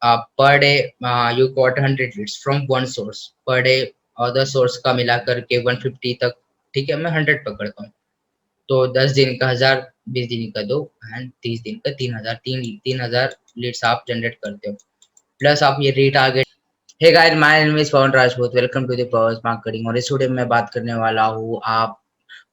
पर day you got 100 leads from one source per day, other source का मिला करके 150 तक। ठीक है, मैं 100 पकड़ता हूँ। तो 10 दिन का 1000, 20 दिन का 2 एंड 30 दिन का 3000, 3000 लीड्स आप जनरेट करते हो। प्लस आप ये retarget. Hey guys, my name is Pawan Rajput, welcome to the powers marketing. और इस वीडियो में मैं बात करने वाला हूँ आप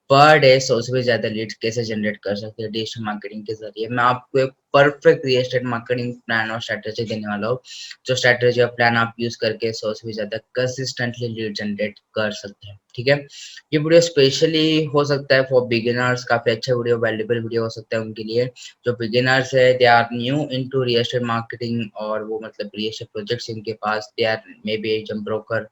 पर डे 100 से भी ज्यादा लीड्स कैसे जनरेट कर सकते हैं डिजिटल मार्केटिंग के जरिए। मैं आपको एक perfect real estate marketing plan और स्ट्रेटेजी देने वाला हूँ, जो स्ट्रेटेजी और प्लान आप यूज करके 100 से भी ज्यादा कंसिस्टेंटली लीड जनरेट कर सकते हैं। ठीक है, ये वीडियो स्पेशली हो सकता है फॉर बिगिनर्स, काफी अच्छा वीडियो, वैल्यूबल वीडियो हो सकता है उनके लिए जो बिगिनर्स है, they are new into real estate marketing, और वो मतलब रियल एस्टेट प्रोजेक्ट्स इनके पास, they are may be agent broker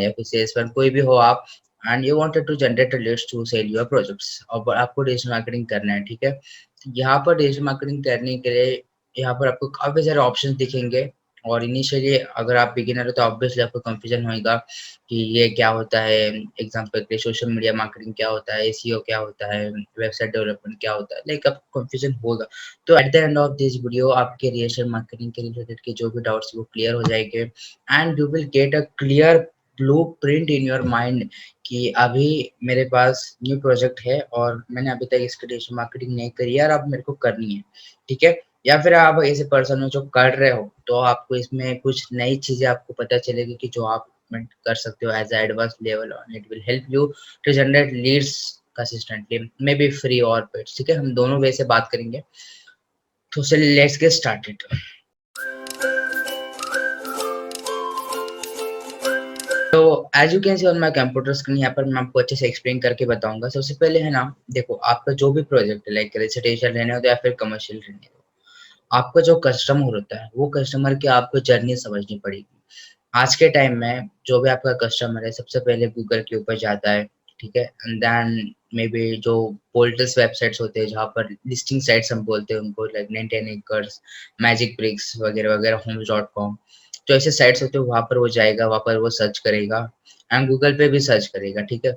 या फिर सेल्समैन, कोई भी हो आप, and you wanted to generate leads to sell your projects, और आपको डिजिटल मार्केटिंग करना है। ठीक है, यहाँ पर डिजिटल मार्केटिंग करने के लिए यहाँ पर आपको काफी सारे ऑप्शंस दिखेंगे। और इनिशियली अगर आप बिगिनर हो तो ऑब्वियसली आपको कंफ्यूजन होगा कि ये क्या होता है। एग्जांपल के लिए सोशल मीडिया मार्केटिंग क्या होता है, एसईओ क्या होता है, वेबसाइट डेवलपमेंट क्या होता है, लाइक आपको कंफ्यूजन होगा। तो at the end of this video आपके डिजिटल मार्केटिंग के रिलेटेड के जो भी डाउट्स वो क्लियर हो जाएंगे, and you will get a clear blueprint in your mind कि अभी मेरे पास न्यू प्रोजेक्ट है और मैंने अभी तक इसकी डिजिटल मार्केटिंग नहीं करी है और अब मेरे को करनी है। ठीक है, या फिर आप ऐसे पर्सन हो जो कर रहे हो, तो आपको इसमें कुछ नई चीजें आपको पता चलेगी कि जो आप कर सकते हो एज एडवांस लेवल, और it will help you to generate leads consistently, maybe free और पेड। ठीक है, हम दोनों वे से बात करेंगे। तो चलिए लेट्स गेट स्टार्टेड। तो as you can see on my computer screen, यहाँ पर मैं आपको अच्छे से एक्सप्लेन करके बताऊंगा। सबसे पहले है ना, देखो आपका जो भी प्रोजेक्ट है, लाइक रेजिडेंशियल रहने हो तो या फिर कमर्शियल रहने हो, आपका जो कस्टमर होता है वो कस्टमर की आपको जर्नी समझनी पड़ेगी। आज के टाइम में जो भी आपका कस्टमर है सबसे पहले गूगल के ऊपर जाता है। ठीक है, एंड देन मे बी जो पोल्टर्स वेबसाइट्स होते हैं जहाँ पर लिस्टिंग साइट्स हम बोलते हैं उनको, लाइक 99 एकर्स, मैजिक ब्रिक्स वगैरह वगैरह, homes.com, जो ऐसे साइट्स होते हैं वहाँ पर वो जाएगा, वहाँ पर वो सर्च करेगा एंड गूगल पे भी सर्च करेगा। ठीक है,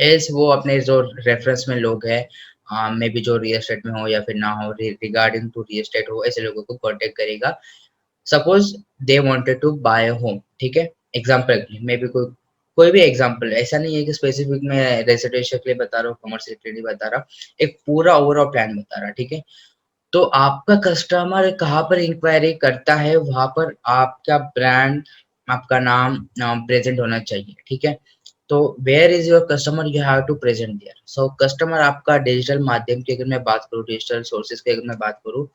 एल्स वो अपने जो रेफरेंस में लोग हैं, मे बी जो रियल एस्टेट में हो या फिर ना हो, रिगार्डिंग टू रियल एस्टेट हो, ऐसे लोगों को कांटेक्ट करेगा। Suppose they wanted to buy a home. ठीक है, एग्जांपल के लिए मे बी कोई कोई भी एग्जांपल, ऐसा नहीं है कि स्पेसिफिक मैं रेजिडेंशियल के लिए बता रहा हूँ, कमर्शियल के लिए बता रहा, एक पूरा ओवरऑल प्लान बता रहा। ठीक है, तो आपका कस्टमर कहाँ पर इंक्वायरी करता है, वहां पर आपका ब्रांड, आपका नाम प्रेजेंट होना चाहिए। ठीक है, तो where is your customer, you have to present there. So customer आपका डिजिटल माध्यम की अगर मैं बात करूँ, डिजिटल सोर्सेज की अगर मैं बात करूँ,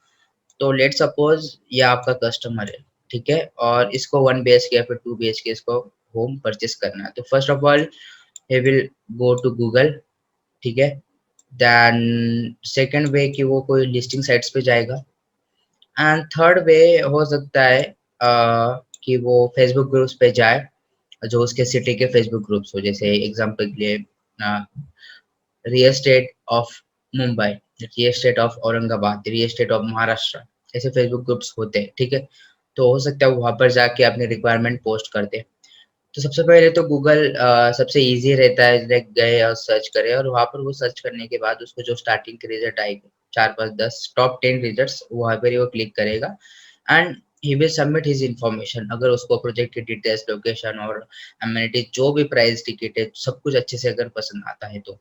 तो लेट सपोज ये आपका कस्टमर है। ठीक है, और इसको 1 BHK या फिर 2 BHK इसको होम परचेस करना है, तो first of all he will go to Google. ठीक है, देन सेकंड वे कि वो कोई लिस्टिंग साइट्स पे जाएगा, एंड थर्ड वे हो सकता है कि वो फेसबुक ग्रुप्स पे जाए, जो उसके सिटी के फेसबुक ग्रुप्स हो, जैसे एग्जांपल के लिए real estate of Mumbai, real estate of Aurangabad, real estate of Maharashtra, ऐसे फेसबुक ग्रुप्स होते हैं। ठीक है, तो हो सकता है वहां पर जाके अपनी रिक्वायरमेंट पोस्ट कर दे। तो सबसे पहले तो गूगल सबसे इजी रहता है, डायरेक्ट गए और सर्च करे, और वहां पर वो सर्च करने के बाद उसको जो स्टार्टिंग के रिजल्ट आएंगे, 4 5 10 टॉप 10 रिजल्ट्स, वहां पर ही वो क्लिक करेगा and he will submit his information. अगर उसको प्रोजेक्ट की डिटेल्स, लोकेशन और अमेनिटी, जो भी प्राइस, टिकट है, सब कुछ अच्छे से अगर पसंद आता है, तो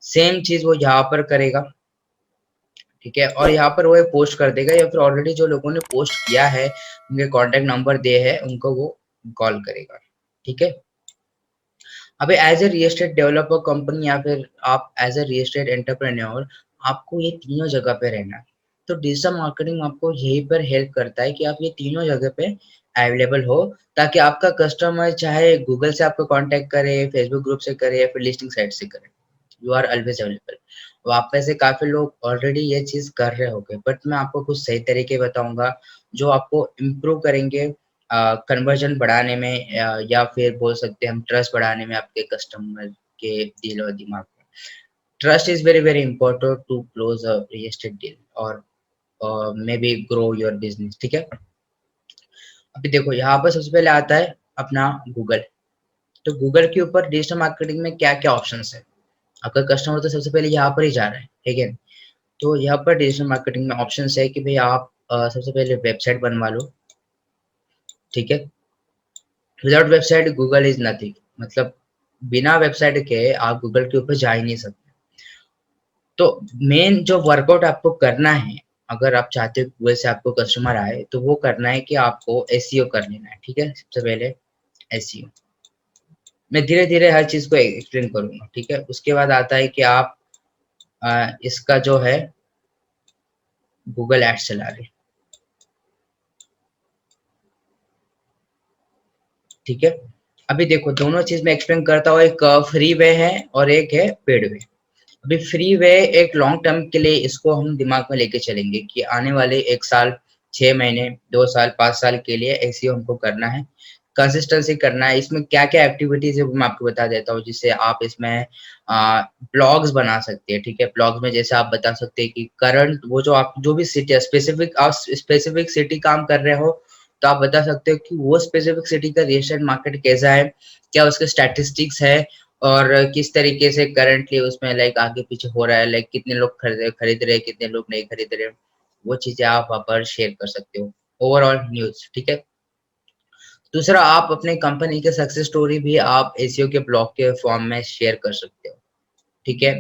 सेम चीज वो यहाँ पर करेगा। ठीक है, और यहाँ पर वो एक पोस्ट कर देगा, या फिर ऑलरेडी जो लोगों ने पोस्ट किया है उनके कॉन्टेक्ट नंबर दे है, उनको वो कॉल करेगा। ठीक है, अभी as a real estate developer company या फिर आप as a real estate entrepreneur, आपको ये तीनों जगह पे रहना है। तो डिजिटल मार्केटिंग आपको यहीं पर हेल्प करता है कि आप ये तीनों जगह पे अवेलेबल हो, ताकि आपका कस्टमर चाहे गूगल से आपको कांटेक्ट करे, फेसबुक ग्रुप से करे या फिर लिस्टिंग साइट से करे, यू आर ऑलवेज अवेलेबल। तो आप में से काफी लोग ऑलरेडी ये चीज कर रहे होंगे, बट मैं आपको कुछ सही तरीके बताऊंगा जो आपको इम्प्रूव करेंगे कन्वर्जन बढ़ाने में, या फिर बोल सकते हैं हम ट्रस्ट बढ़ाने में आपके कस्टमर के दिल और दिमाग में। Trust is very very important to close a real estate deal और may be grow your business. ठीक है, अभी देखो यहाँ पर सबसे पहले आता है अपना गूगल। तो गूगल के ऊपर डिजिटल मार्केटिंग में क्या क्या ऑप्शन है, आपका कस्टमर तो सबसे पहले यहाँ पर ही जा रहा है। ठीक है, तो यहाँ पर डिजिटल मार्केटिंग में ऑप्शन है कि भाई आप सबसे पहले वेबसाइट बनवा लो, ठीक है। Without website Google is nothing, मतलब बिना वेबसाइट के आप गूगल के ऊपर जा ही नहीं सकते। तो मेन जो वर्कआउट आपको करना है, अगर आप चाहते हो गूगल से आपको कस्टमर आए, तो वो करना है कि आपको एसईओ कर लेना है, ठीक है। सबसे पहले एसईओ, मैं धीरे धीरे हर चीज को एक्सप्लेन करूंगा, ठीक है। उसके बाद आता है कि आप इसका जो है गूगल एड्स चला रहे, ठीक है। अभी देखो दोनों चीज में एक्सप्लेन करता हूँ, एक फ्री वे है और एक है पेड वे। अभी फ्री वे एक लॉन्ग टर्म के लिए इसको हम दिमाग में लेके चलेंगे कि आने वाले 1 साल, 6 महीने, 2 साल, 5 साल के लिए एसईओ हमको करना है, कंसिस्टेंसी करना है। इसमें क्या क्या एक्टिविटीज है वो मैं आपको बता देता हूँ, जिससे आप इसमें ब्लॉग्स बना सकते हैं, ठीक है। ब्लॉग्स में जैसे आप बता सकते हैं कि करंट वो जो आप जो भी सिटी स्पेसिफिक, आप स्पेसिफिक सिटी काम कर रहे हो, तो आप बता सकते हो कि वो स्पेसिफिक सिटी का रियल एस्टेट मार्केट कैसा है, क्या उसके स्टैटिस्टिक्स है, और किस तरीके से करंटली उसमें लाइक आगे पीछे हो रहा है, लाइक कितने लोग खरीद रहे हैं, कितने लोग नहीं खरीद रहे, वो चीजें आप वहाँ पर शेयर कर सकते हो, ओवरऑल न्यूज, ठीक है। दूसरा, आप अपने कंपनी के सक्सेस स्टोरी भी आप एसईओ के ब्लॉग के फॉर्म में शेयर कर सकते हो, ठीक है।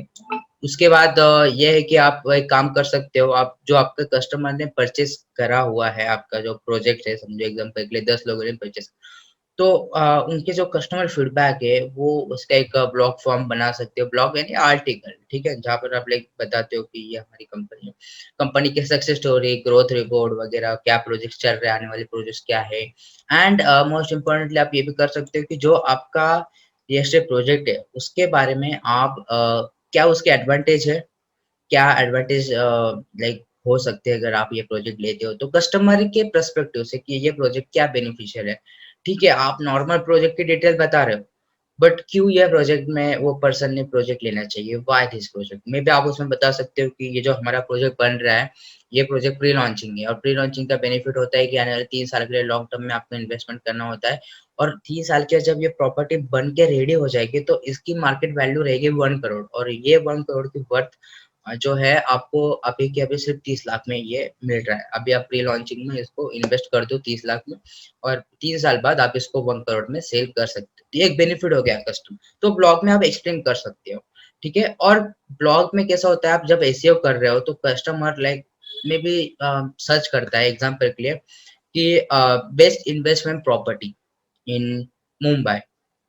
उसके बाद ये है कि आप एक काम कर सकते हो, आप जो आपका कस्टमर ने परचेस करा हुआ है, आपका जो प्रोजेक्ट है, समझो एग्जांपल के लिए 10 लोगों ने परचेस, तो उनके जो कस्टमर फीडबैक है वो उसका एक ब्लॉग फॉर्म बना सकते हो, ब्लॉग यानी आर्टिकल, ठीक है, जहाँ पर आप लाइक बताते हो कि ये हमारी कंपनी है, कंपनी की सक्सेस स्टोरी, ग्रोथ रिपोर्ट वगैरह, क्या प्रोजेक्ट चल रहे हैं, आने वाले प्रोजेक्ट क्या है। एंड मोस्ट इम्पोर्टेंटली आप ये भी कर सकते हो कि जो आपका रियल एस्टेट प्रोजेक्ट है उसके बारे में आप क्या उसके एडवांटेज है, क्या एडवांटेज लाइक हो सकते हैं अगर आप ये प्रोजेक्ट लेते हो, तो कस्टमर के पर्सपेक्टिव से कि ये प्रोजेक्ट क्या बेनिफिशियल है, ठीक है। आप नॉर्मल प्रोजेक्ट की डिटेल बता रहे हो, बट क्यों ये प्रोजेक्ट में वो पर्सन ने प्रोजेक्ट लेना चाहिए, व्हाई दिस प्रोजेक्ट में भी आप उसमें बता सकते हो कि ये जो हमारा प्रोजेक्ट बन रहा है, ये प्रोजेक्ट प्री लॉन्चिंग है, और प्री लॉन्चिंग का बेनिफिट होता है कि आने वाले 3 साल के लिए लॉन्ग टर्म में आपको इन्वेस्टमेंट करना होता है, और 3 साल के जब ये प्रॉपर्टी बन के रेडी हो जाएगी तो इसकी मार्केट वैल्यू रहेगी 1 करोड़, और ये 1 करोड़ की वर्थ जो है आपको अभी के अभी सिर्फ 30 लाख में ये मिल रहा है। अभी आप प्री लॉन्चिंग में इसको इन्वेस्ट कर दो 30 लाख में, और 3 साल बाद आप इसको 1 करोड़ में सेल कर सकते हो, ये एक बेनिफिट हो गया कस्टमर। तो ब्लॉग में आप एक्सप्लेन कर सकते हो, ठीक है। और ब्लॉग में कैसा होता है, आप जब एसईओ कर रहे हो तो कस्टमर लाइक में भी सर्च करता है, एग्जाम्पल के लिए कि best investment property in Mumbai,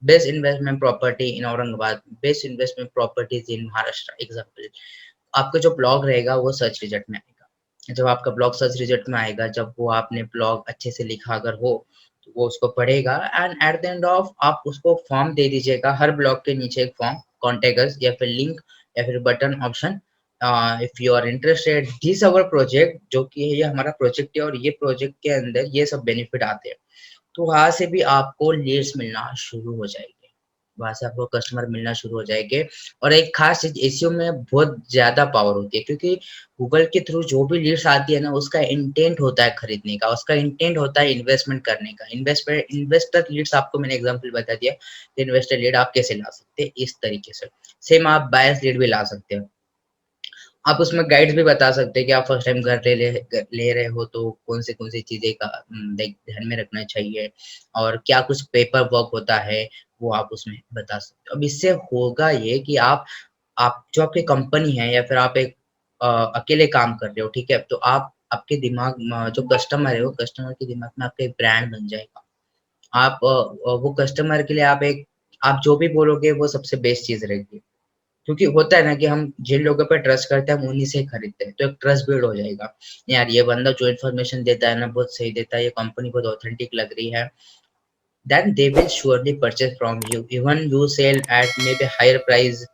best investment property in Aurangabad, best investment properties in Maharashtra, example. आपका जो ब्लॉग रहेगा वो सर्च रिजल्ट में आएगा। जब आपका ब्लॉग सर्च रिजल्ट में आएगा, जब वो आपने ब्लॉग अच्छे से लिखा अगर हो, तो वो उसको पढ़ेगा, and at the end of आप उसको फॉर्म दे दीजिएगा, हर ब्लॉग के नीचे एक फॉर्म, कॉन्टेक्ट अस, या फिर लिंक, या फिर button option, if you are interested this our project, जो कि ये हमारा प्रोजेक्ट है और ये प्रोजेक्ट के अंदर ये सब बेनिफिट आते हैं। तो वहाँ से भी आपको लीड्स मिलना शुरू हो जाएंगे, वहाँ से आपको कस्टमर मिलना शुरू हो जाएंगे। और एक खास चीज़ एसईओ में बहुत ज़्यादा पावर होती है, क्योंकि गूगल के थ्रू जो भी लीड्स आती है ना, उसका इंटेंट होता है खरीदने का, उसका इंटेंट होता है इन्वेस्टमेंट करने का। इन्वेस्टर लीड्स आपको मैंने एग्जांपल बता दिया, इन्वेस्टर लीड आप कैसे ला सकते हैं इस तरीके से। सेम आप बायर्स लीड भी ला सकते हो। आप उसमें गाइड्स भी बता सकते हैं कि आप फर्स्ट टाइम घर ले रहे हो तो कौन सी चीज़ें का लाइक ध्यान में रखना चाहिए, और क्या कुछ पेपर वर्क होता है, वो आप उसमें बता सकते हो। अब इससे होगा ये कि आप जो आपकी कंपनी है, या फिर आप एक अकेले काम कर रहे हो, ठीक है, तो आप आपके दिमाग में जो कस्टमर है, वो कस्टमर के दिमाग में आपका एक ब्रांड बन जाएगा। आप वो कस्टमर के लिए आप जो भी बोलोगे वो सबसे बेस्ट चीज़ रहेगी। क्योंकि होता है ना कि हम जिन लोगों पे ट्रस्ट करते हैं हम उन्हीं से ही खरीदते हैं, तो एक ट्रस्ट बिल्ड हो जाएगा, यार ये बंदा जो इन्फॉर्मेशन देता है ना बहुत सही देता है, ये कंपनी बहुत ऑथेंटिक लग रही है, then they will surely purchase from you, even you sell at may be higher price,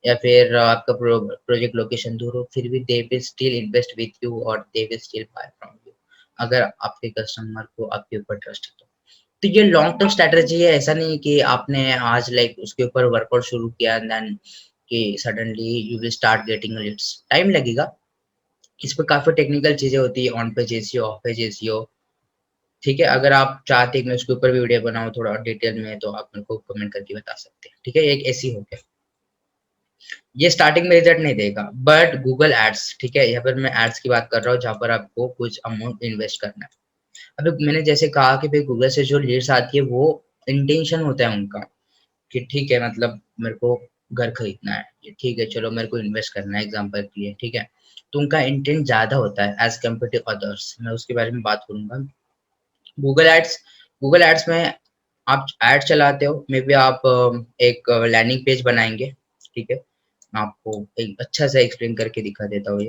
या फिर आपका प्रोजेक्ट लोकेशन दूर हो, फिर भी they will still invest with you, और they will still buy from you, अगर आपके कस्टमर को आपके ऊपर ट्रस्ट है तो ये लॉन्ग टर्म स्ट्रैटेजी है। ऐसा नहीं कि आपने आज लाइक उसके ऊपर वर्कआउट शुरू किया देन कि suddenly you will start getting leads, time लगेगा। इस पे काफी टेक्निकल चीजें होती है, on page SEO, off page SEO, ठीक है। अगर आप चाहते हैं कि मैं उसके ऊपर भी वीडियो बनाऊं थोड़ा डिटेल में, तो आप मेरे को कमेंट करके बता सकते हैं, ठीक है। एक ऐसी हो गया। ये स्टार्टिंग में रिजल्ट नहीं देगा, बट गूगल एड्स, ठीक है, यहाँ पर मैं एड्स की बात कर रहा हूँ जहाँ पर आपको कुछ अमाउंट इन्वेस्ट करना है। अभी मैंने जैसे कहा कि भाई गूगल से जो लीड्स आती है वो इंटेंशन होता है उनका कि ठीक है, मतलब मेरे को घर खरीदना है, ये ठीक है, चलो मेरे को इन्वेस्ट करना है एग्जांपल के लिए, ठीक है। तो उनका इंटेंट ज़्यादा होता है एज़ कम्पेयर टू अदर्स, मैं उसके बारे में बात करूँगा। गूगल एड्स, गूगल एड्स में आप एड चलाते हो, मे बी आप एक लैंडिंग पेज बनाएँगे, ठीक है। मैं आपको एक अच्छा सा एक्सप्लेन करके दिखा देता हूँ ये।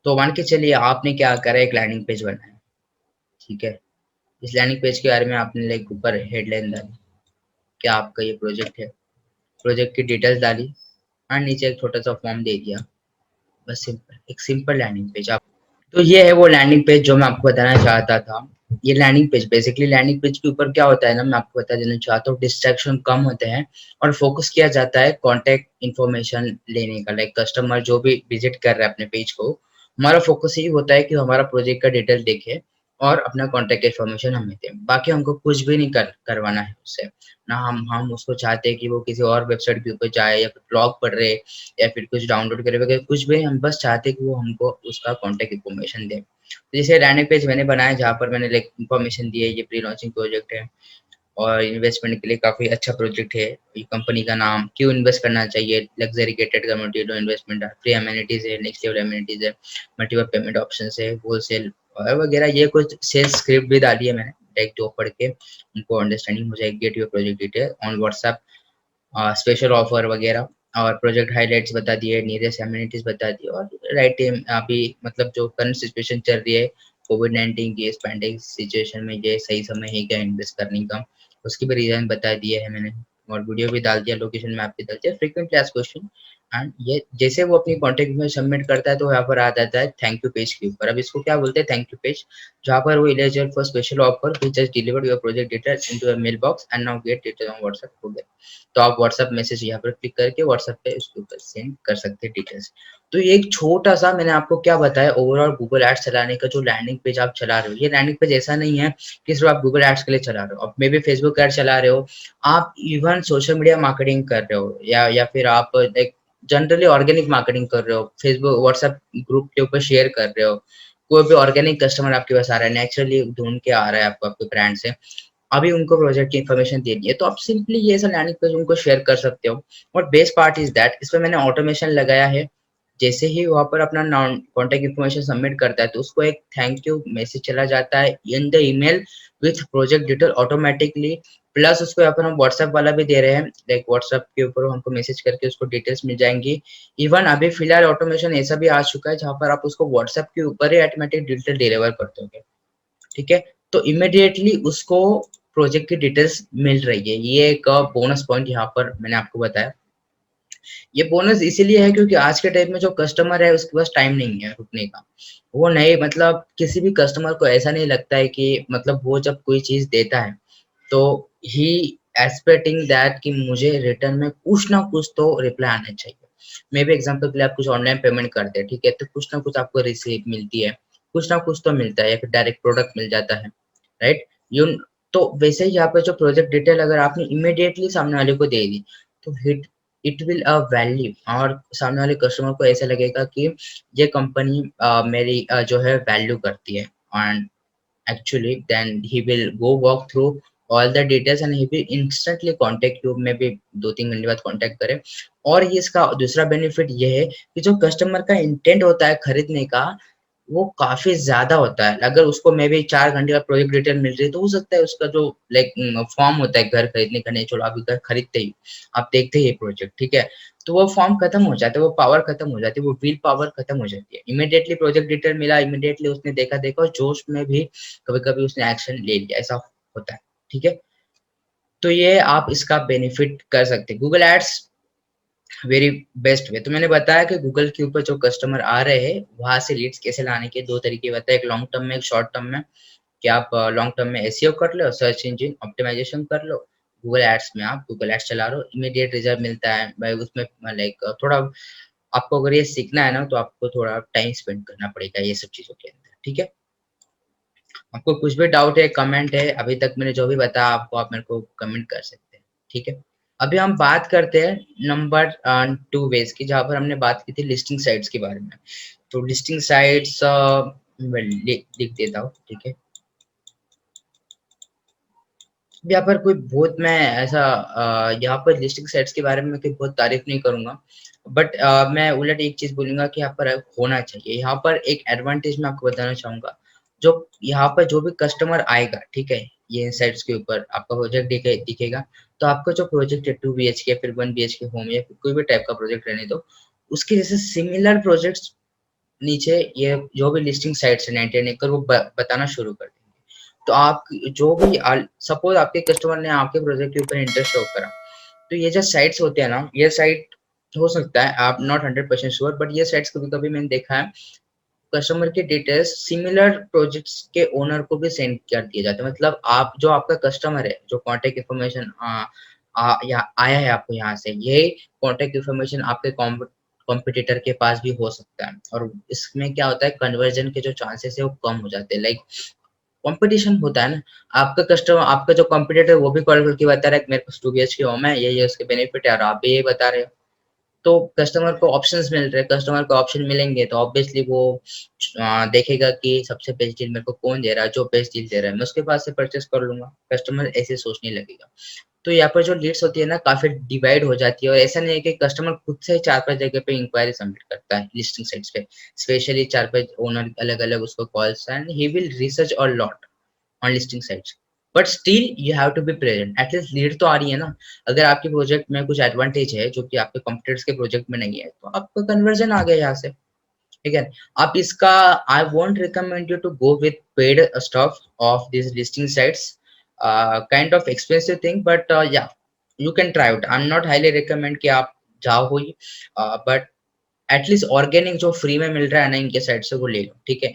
तो मान के चलिए आपने क्या करा, एक लैंडिंग पेज बनाया, ठीक है। इस लैंडिंग पेज के बारे में आपने लाइक ऊपर हेडलाइन डाली, क्या आपका ये प्रोजेक्ट है, प्रोजेक्ट की डिटेल्स डाली और नीचे एक छोटा सा फॉर्म दे दिया, बस सिंपल, एक सिंपल लैंडिंग पेज आप। तो ये है वो लैंडिंग पेज जो मैं आपको बताना चाहता था। ये landing page, basically landing page के ऊपर क्या होता है ना, मैं आपको बता देना चाहता हूँ, डिस्ट्रैक्शन कम होते हैं और फोकस किया जाता है कॉन्टैक्ट इन्फॉर्मेशन लेने का। लाइक कस्टमर जो भी विजिट कर रहा है अपने पेज को, हमारा फोकस यही होता है कि हमारा प्रोजेक्ट का डिटेल देखे और अपना कॉन्टैक्ट इन्फॉर्मेशन हमें दे। बाकी हमको कुछ भी नहीं करवाना है उससे ना। हम उसको चाहते हैं कि वो किसी और वेबसाइट के ऊपर जाए या फिर ब्लॉग पढ़ रहे या फिर कुछ डाउनलोड करे वगैरह कुछ भी, हम बस चाहते हैं कि वो हमको उसका कॉन्टैक्ट इन्फॉर्मेशन दे। तो जैसे लैंडिंग पेज मैंने बनाया जहाँ पर मैंने लाइक इन्फॉर्मेशन दी है, ये प्री लॉन्चिंग प्रोजेक्ट है और इन्वेस्टमेंट के लिए काफ़ी अच्छा प्रोजेक्ट है। ये कंपनी का नाम, क्यों इन्वेस्ट करना चाहिए, लग्जरी गेटेड कम्युनिटी लो इन्वेस्टमेंट, फ्री एमिनिटीज़ है, नेक्स्ट लेवल एमिनिटीज़ है, मल्टीपल पेमेंट ऑप्शंस है, होलसेल और वगैरह। ये कुछ सेल्स स्क्रिप्ट भी डाली है मैंने, लाइक जो पढ़ के उनको अंडरस्टैंडिंग हो जाएगी। Get your project detail on WhatsApp, special offer वगैरह और प्रोजेक्ट हाइलाइट्स बता दिए, नीयरेस्ट एमिनिटीज बता दी और राइट टाइम अभी मतलब जो करंट सिचुएशन चल रही है कोविड-19 की, इस पैंडेमिक सिचुएशन में ये सही समय है क्या इन्वेस्ट करने का, उसकी भी रीजन बता दिए है मैंने और वीडियो भी डाल दिया, लोकेशन मैप भी डाल दिया, फ्रीक्वेंटली आस्क्ड क्वेश्चन। एंड ये जैसे वो अपनी कॉन्टैक्ट में सबमिट करता है तो यहाँ पर आ जाता है थैंक यू पेज के ऊपर। अब इसको क्या बोलते हैं, थैंक यू पेज, जहाँ पर वो eligible for special offer we just delivered your project details into your mail box and now get detail on WhatsApp हो गया। तो आप व्हाट्सएप मैसेज यहाँ पर क्लिक करके व्हाट्सएप पे उसके ऊपर सेंड कर सकते हैं डिटेल्स। तो ये एक छोटा सा मैंने आपको क्या बताया ओवरऑल गूगल एड्स चलाने का। जो लैंडिंग पेज आप चला रहे हो, ये लैंडिंग पेज ऐसा नहीं है कि सिर्फ आप गूगल एड्स के लिए चला रहे हो, आप मे बी फेसबुक एड चला रहे हो, आप इवन सोशल मीडिया मार्केटिंग कर रहे हो या फिर आप एक जनरली ऑर्गेनिक मार्केटिंग कर रहे हो, फेसबुक व्हाट्सएप ग्रुप के ऊपर शेयर कर रहे हो, कोई भी ऑर्गेनिक कस्टमर आपके पास आ रहा है, नेचुरली ढूंढ के आ रहा है आपको आपके ब्रांड से, अभी उनको प्रोजेक्ट की इन्फॉर्मेशन देनी है, तो आप सिंपली ये सब लैंडिंग पेज उनको शेयर कर सकते हो। और बेस्ट पार्ट इज दैट इसमें मैंने ऑटोमेशन लगाया है। जैसे ही वहाँ पर अपना नाम कॉन्टैक्ट इन्फॉर्मेशन सबमिट करता है तो उसको एक थैंक यू मैसेज चला जाता है in the email with project detail automatically. Plus उसको यहाँ पर हम व्हाट्सएप वाला भी दे रहे हैं, लाइक व्हाट्सएप के ऊपर हमको मैसेज करके उसको डिटेल्स मिल जाएंगी। इवन अभी फिलहाल ऑटोमेशन ऐसा भी आ चुका है जहाँ पर आप उसको व्हाट्सएप के ऊपर ही ऑटोमेटिक डिटेल डिलीवर करते हो, ठीक है। तो इमीडिएटली उसको प्रोजेक्ट की डिटेल्स मिल रही है। ये एक बोनस पॉइंट यहाँ पर मैंने आपको बताया। ये बोनस इसीलिए है क्योंकि आज के टाइम में जो कस्टमर है उसके पास टाइम नहीं है रुकने का। वो नहीं, मतलब किसी भी कस्टमर को ऐसा नहीं लगता है कि मतलब वो जब कोई चीज देता है तो ही एक्सपेक्टिंग दैट कि मुझे रिटर्न में कुछ ना कुछ तो रिप्लाई आना चाहिए। मे बी एग्जाम्पल के लिए आप कुछ ऑनलाइन पेमेंट करते हैं, ठीक है, तो कुछ ना कुछ आपको रिसीव मिलती है, कुछ ना कुछ तो मिलता है या फिर डायरेक्ट प्रोडक्ट मिल जाता है, राइट। यू तो वैसे ही यहाँ पे जो प्रोजेक्ट डिटेल अगर आपने इमीडिएटली सामने वाले को दे दी तो इट विल अ वैल्यू, और सामने वाले कस्टमर को ऐसा लगेगा कि ये कंपनी मेरी जो है वैल्यू करती है। And actually then he will go walk through all the details and he will instantly contact you, may be 2-3 घंटे बाद कांटेक्ट करे। और ये इसका दूसरा बेनिफिट ये है कि जो कस्टमर का इंटेंट होता है खरीदने का वो काफी ज्यादा होता है। अगर उसको मे बी 4 घंटे का प्रोजेक्ट डिटेल मिल रही है तो हो सकता है उसका जो लाइक फॉर्म होता है घर खरीदने का, नहीं चलो अभी घर खरीदते ही आप देखते ही प्रोजेक्ट, ठीक है, तो वो फॉर्म खत्म हो जाता है, वो पावर खत्म हो जाती है, वो विल पावर खत्म हो जाती है। इमीडिएटली प्रोजेक्ट डिटेल मिला, इमीडिएटली उसने देखा देखा और जोश में भी कभी कभी उसने एक्शन ले लिया, ऐसा होता है, ठीक है। तो ये आप इसका बेनिफिट कर सकते हैं Google ads very best way. तो मैंने बताया कि गूगल के ऊपर जो कस्टमर आ रहे हैं वहां से लीड्स कैसे लाने के दो तरीके बताए, एक लॉन्ग टर्म में एक शॉर्ट टर्म में। कि आप लॉन्ग टर्म में एसईओ कर लो, सर्च इंजन ऑप्टिमाइजेशन कर लो, गूगल एड्स में आप गूगल एड्स चला लो, इमीडिएट रिजल्ट मिलता है भाई उसमें। लाइक थोड़ा आपको अगर ये सीखना है ना तो आपको थोड़ा टाइम स्पेंड करना पड़ेगा ये सब चीजों के अंदर, ठीक है। आपको कुछ भी डाउट है, कमेंट है, अभी तक मैंने जो भी बताया आपको, आप मेरे को कमेंट कर सकते हैं, ठीक है। अभी हम बात करते हैं नंबर 2 वेज की, जहाँ पर हमने बात की थी लिस्टिंग साइट्स के बारे में। तो लिस्टिंग साइट्स मैं लिख देता हूँ, ठीक है। यहाँ पर कोई बहुत मैं ऐसा यहाँ पर लिस्टिंग साइट्स के बारे में कोई बहुत तारीफ नहीं करूंगा, बट मैं उलट एक चीज बोलूंगा कि यहाँ पर होना चाहिए। यहाँ पर एक एडवांटेज मैं आपको बताना चाहूंगा, जो यहाँ पर जो भी कस्टमर आएगा, ठीक है, ये साइट्स के ऊपर आपका प्रोजेक्ट दिखेगा, तो आपका जो प्रोजेक्ट है 2 BHK फिर 1 BHK होम या फिर कोई भी टाइप का प्रोजेक्ट रहने दो, उसके जैसे सिमिलर प्रोजेक्ट्स नीचे ये जो भी लिस्टिंग साइट्स है 99 एकड़ वो बताना शुरू कर देंगे। तो आप जो भी सपोज आपके कस्टमर ने आपके प्रोजेक्ट के ऊपर इंटरेस्ट शो करा, तो ये जो साइट्स होते हैं ना, ये साइट हो सकता है आप नॉट 100% श्योर, बट ये साइट्स कभी कभी मैंने देखा है कस्टमर के डिटेल्स सिमिलर प्रोजेक्ट्स के ओनर को भी सेंड कर दिए जाते हैं। मतलब आप जो आपका कस्टमर है, जो कॉन्टेक्ट इन्फॉर्मेशन आया है आपको यहाँ से, ये कॉन्टेक्ट इन्फॉर्मेशन आपके कॉम्पिटिटर के पास भी हो सकता है, और इसमें क्या होता है कन्वर्जन के जो चांसेस है वो कम हो जाते हैं। लाइक कंपटीशन होता है ना, आपका कस्टमर आपका जो कॉम्पिटिटर वो भी कॉल करके बता रहा है कि मेरे पास 2 BHK होम है, ये उसके बेनिफिट है, और आप भी ये बता रहे हो, तो कस्टमर को ऑप्शंस मिल रहे हैं। कस्टमर को ऑप्शन मिलेंगे तो ऑब्वियसली वो देखेगा कि सबसे बेस्ट डील मेरे को कौन दे रहा है, जो बेस्ट डील दे रहा है मैं उसके पास से परचेस कर लूंगा। कस्टमर ऐसे सोचने लगेगा। तो यहाँ पर जो लीड्स होती है ना काफी डिवाइड हो जाती है, और ऐसा नहीं है कि कस्टमर खुद से 4-5 जगह पे इंक्वायरी सबमिट करता है लिस्टिंग साइट्स पे, स्पेशली 4-5 ओनर अलग अलग उसको calls and he will research और lot on listing sites, but still you have to be present. At least lead तो आ रही है ना। अगर आपके प्रोजेक्ट में कुछ एडवांटेज है जो कि आपके कॉम्पिटिटर्स के प्रोजेक्ट में नहीं है, तो आपका कन्वर्जन आ गया यहाँ से, ठीक है। आप इसका I won't recommend you to go with paid stuff of this listing sites, kind of expensive thing, but yeah you can try out. I am not highly recommend कि आप जाओ ही, बट एटलीस्ट ऑर्गेनिक जो free में मिल रहा है ना इनके साइड से वो ले लो, ठीक है।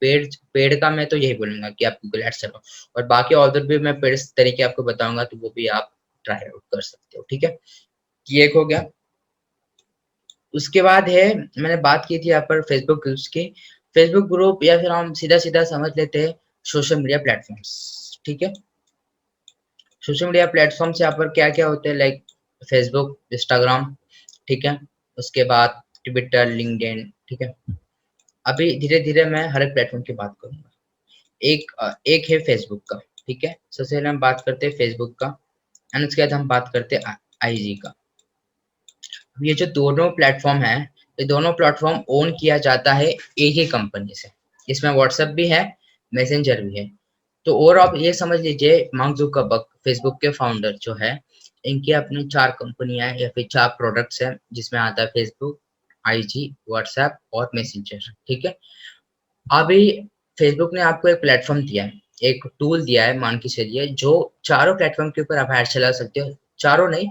पेड पेड का मैं तो यही बोलूंगा कि आप गूगल एड्स चलो, और बाकी ऑर्डर भी मैं पेड तरीके आपको बताऊंगा, तो वो भी आप ट्राई आउट कर सकते हो, ठीक है। ये एक हो गया। उसके बाद है, मैंने बात की थी यहाँ पर फेसबुक ग्रुप्स की। फेसबुक ग्रुप या फिर हम सीधा सीधा समझ लेते हैं सोशल मीडिया प्लेटफॉर्म्स, ठीक है। सोशल मीडिया प्लेटफॉर्म से यहाँ पर क्या क्या होते हैं, लाइक फेसबुक, इंस्टाग्राम, ठीक है। उसके बाद ट्विटर, लिंक्डइन, ठीक है। अभी धीरे धीरे मैं हर एक प्लेटफॉर्म की बात करूंगा। एक है फेसबुक का, ठीक है। सबसे पहले हम बात करते हैं फेसबुक का, एंड उसके बाद हम बात करते हैं आईजी का। ये जो दोनों प्लेटफॉर्म है, ये दोनों प्लेटफॉर्म ओन किया जाता है एक ही कंपनी से। इसमें व्हाट्सएप भी है, मैसेंजर भी है। तो और आप ये समझ लीजिए मार्क जुकरबर्ग फेसबुक के फाउंडर जो है, इनकी अपनी 4 कंपनियां हैं या फिर 4 प्रोडक्ट्स हैं, जिसमें आता है फेसबुक, आईजी, व्हाट्सएप और मैसेंजर, ठीक है। अभी फेसबुक ने आपको एक प्लेटफॉर्म दिया है, एक टूल दिया है मान के चलिए, जो चारों प्लेटफॉर्म के ऊपर आप ऐड चला सकते हो। चारों नहीं,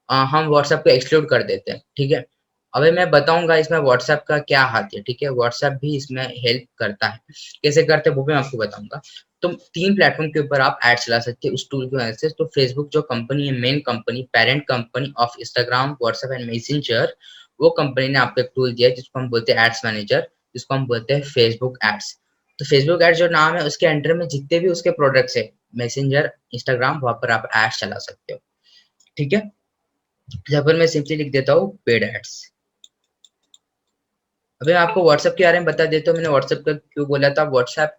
हम व्हाट्सएप को एक्सक्लूड कर देते हैं, ठीक है। अभी मैं बताऊंगा इसमें व्हाट्सएप का क्या हाथ है, ठीक है। व्हाट्सएप भी इसमें हेल्प करता है, कैसे करते हैं वो भी मैं आपको बताऊंगा। तो 3 प्लेटफॉर्म के ऊपर आप ऐड चला सकते हैं उस टूल की वजह से। तो फेसबुक जो कंपनी है, main company, parent company of Instagram, WhatsApp and messenger, वो कंपनी ने आपको एक टूल दिया है जिसको हम बोलते हैं एड्स मैनेजर, जिसको हम बोलते हैं फेसबुक एड्स। तो फेसबुक एड्स जो नाम है उसके अंडर में जितने भी उसके प्रोडक्ट्स है, मैसेंजर, इंस्टाग्राम, वहां पर आप एड्स चला सकते हो, ठीक है। यहाँ पर मैं सिंपली लिख देता हूँ पेड एड्स। अभी मैं आपको व्हाट्सएप के बारे में बता देता हूँ, मैंने व्हाट्सएप का क्यों बोला था। व्हाट्सएप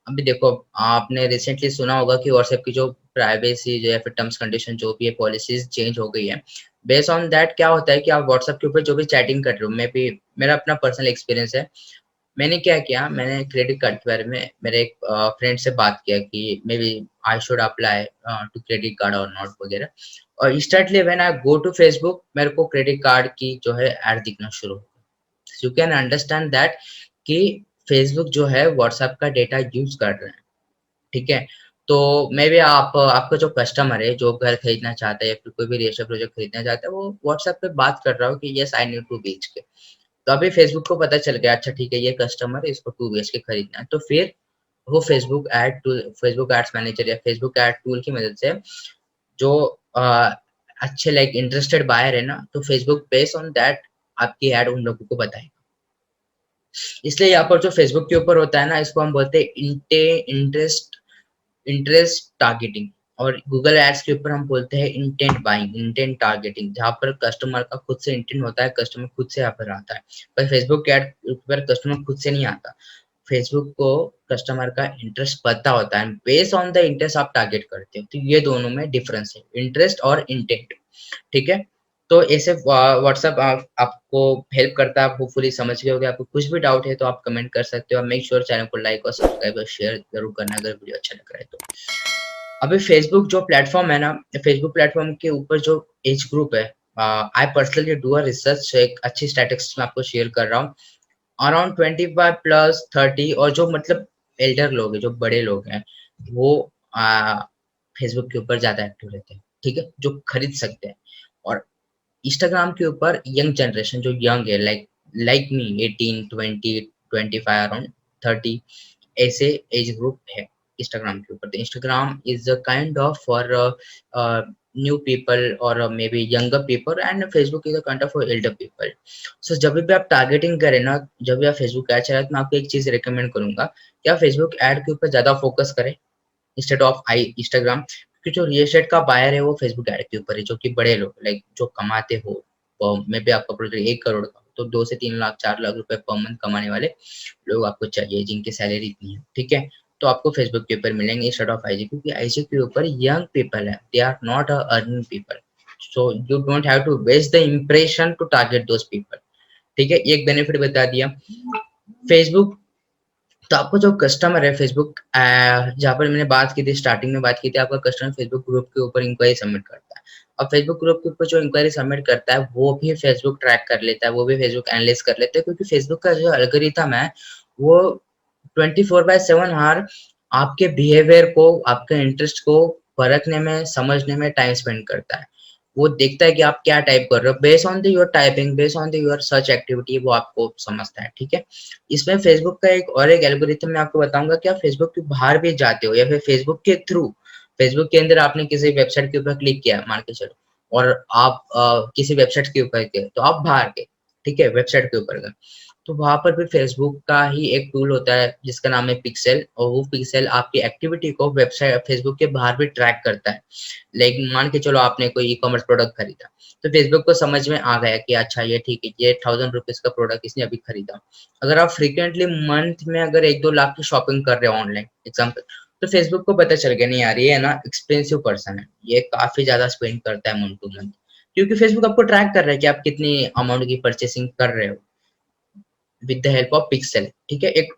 अभी देखो, आपने रिसेंटली सुना होगा कि व्हाट्सएप की जो प्राइवेसी जो या फिर टर्म्स कंडीशन जो भी है, पॉलिसीज चेंज हो गई है। बेस्ड ऑन दैट क्या होता है कि आप व्हाट्सएप के ऊपर जो भी चैटिंग कर रहे हो, मैं भी, मेरा अपना पर्सनल एक्सपीरियंस है। मैंने क्या किया, मैंने क्रेडिट कार्ड के बारे में मेरे एक फ्रेंड से बात किया कि may be I should apply to credit card और नॉट वगैरह, और instantly when I go to Facebook मेरे को क्रेडिट कार्ड की जो है ऐड दिखना शुरू हो। यू कैन अंडरस्टैंड दैट कि फेसबुक जो है व्हाट्सएप का डेटा यूज कर रहे हैं, ठीक है। तो मे भी आपका जो कस्टमर है जो घर खरीदना चाहता है या फिर कोई भी रजिस्टर प्रोजेक्ट खरीदना चाहता है, वो व्हाट्सएप पे बात कर रहा हो कि यस आई नीड 2 BHK। तो अभी फेसबुक को पता चल गया, अच्छा ठीक है ये कस्टमर है, इसको 2 BHK खरीदना है। तो फिर वो फेसबुक एड्स मैनेजर या फेसबुक एड टूल की मदद से जो अच्छे लाइक इंटरेस्टेड बायर है ना, तो फेसबुक बेस्ड ऑन दैट आपकी एड उन लोगों को बताएगा। इसलिए यहाँ पर जो फेसबुक के ऊपर होता है ना, इसको हम बोलते हैं इंटरेस्ट इंटरेस्ट टारगेटिंग, और गूगल एड्स के ऊपर हम बोलते हैं इंटेंट बाइंग, इंटेंट टारगेटिंग, जहाँ पर कस्टमर का खुद से इंटेंट होता है, कस्टमर खुद से यहाँ पर आता है। पर फेसबुक के एड पर कस्टमर खुद से नहीं आता, फेसबुक को कस्टमर का इंटरेस्ट पता होता है, बेस्ड ऑन द इंटरेस्ट आप टारगेट करते हो। तो ये दोनों में डिफरेंस है, इंटरेस्ट और इंटेंट, ठीक है। तो ऐसे व्हाट्सएप आपको हेल्प करता है, आप होपफुली समझ गए होगे। आपको कुछ भी डाउट है तो आप कमेंट कर सकते हो। मेक श्योर चैनल को लाइक और सब्सक्राइब और शेयर जरूर करना अगर वीडियो अच्छा लग रहा है तो। अभी फेसबुक जो प्लेटफॉर्म है ना, फेसबुक प्लेटफॉर्म के ऊपर जो एज ग्रुप है, I personally do a research, एक अच्छी स्टैटिस्टिक्स मैं आपको शेयर कर रहा हूँ। अराउंड 25+30, और जो मतलब एल्डर लोग हैं, जो बड़े लोग हैं, वो फेसबुक के ऊपर ज्यादा एक्टिव रहते हैं, ठीक है, जो खरीद सकते हैं। और इंस्टाग्राम के ऊपर यंग जनरेशन जो यंग है, लाइक मी, 18, 20, 25, अराउंड 30, ऐसे एज ग्रुप है इंस्टाग्राम के ऊपर। तो Instagram is a kind of for new people और may be younger people, and Facebook is a kind of elder people. So जब भी आप टारगेटिंग करें ना, जब भी आप फेसबुक ऐड चलाए, तो मैं आपको एक चीज रिकमेंड करूंगा कि आप फेसबुक ऐड के ऊपर ज्यादा फोकस करें इंस्टेड ऑफ आई इंस्टाग्राम। क्योंकि जो रियल एस्टेट का बायर है वो फेसबुक ऐड के ऊपर है, जो कि बड़े लोग लाइक जो कमाते हो, मे बी आपका प्रोजेक्ट 1 करोड़ का, तो 2 से 3 लाख 4 लाख रुपए पर मंथ कमाने वाले लोग आपको चाहिए, जिनकी सैलरी इतनी है, ठीक है। तो आपको फेसबुक के ऊपर मिलेंगे इंस्टेड ऑफ आईजी, क्योंकि आईजी के ऊपर यंग पीपल है, they are not earning people. So you don't have to waste the impression to target those people, ठीक है। एक बेनिफिट बता दिया फेसबुक। तो आपको जो कस्टमर है फेसबुक, जहाँ पर मैंने बात की थी, स्टार्टिंग में बात की थी, आपका कस्टमर फेसबुक ग्रुप के ऊपर इंक्वायरी सबमिट करता है। अब फेसबुक ग्रुप के ऊपर जो इंक्वायरी सबमिट करता है वो भी फेसबुक ट्रैक कर लेता है, वो भी फेसबुक एनालिस कर लेता है, क्योंकि फेसबुक का जो एल्गोरिथम है वो 24/7 आपके बिहेवियर को, आपके इंटरेस्ट को परखने में, समझने में टाइम स्पेंड करता है। वो देखता है कि आप क्या टाइप कर रहे हो, based on the your typing, based on the your search activity, वो आपको समझता है, ठीक है। इसमें फेसबुक का एक एल्गोरिथम मैं आपको बताऊंगा कि आप फेसबुक के बाहर भी जाते हो, या फिर फेसबुक के थ्रू, फेसबुक के अंदर आपने किसी वेबसाइट के ऊपर क्लिक किया मान के चलो, और आप किसी वेबसाइट के ऊपर गए, तो आप बाहर गए, ठीक है, वेबसाइट के ऊपर गए, तो वहां पर भी फेसबुक का ही एक टूल होता है जिसका नाम है पिक्सेल, और वो पिक्सेल आपकी एक्टिविटी को वेबसाइट फेसबुक के बाहर भी ट्रैक करता है। लेकिन मान के चलो आपने कोई ई कॉमर्स प्रोडक्ट खरीदा, तो फेसबुक को समझ में आ गया कि अच्छा ये ठीक है, ये 1000 रुपीज का प्रोडक्ट इसने अभी खरीदा। अगर आप फ्रीक्वेंटली मंथ में अगर 1-2 लाख की शॉपिंग कर रहे हो ऑनलाइन एग्जाम्पल, तो फेसबुक को पता चल गया नहीं यार ये है ना एक्सपेंसिव पर्सन है, ये काफी ज्यादा स्पेंड करता है मंथ टू मंथ, क्योंकि फेसबुक आपको ट्रैक कर रहा है कि आप कितनी अमाउंट की परचेसिंग कर रहे हो with the help of pixel, ठीक है। एक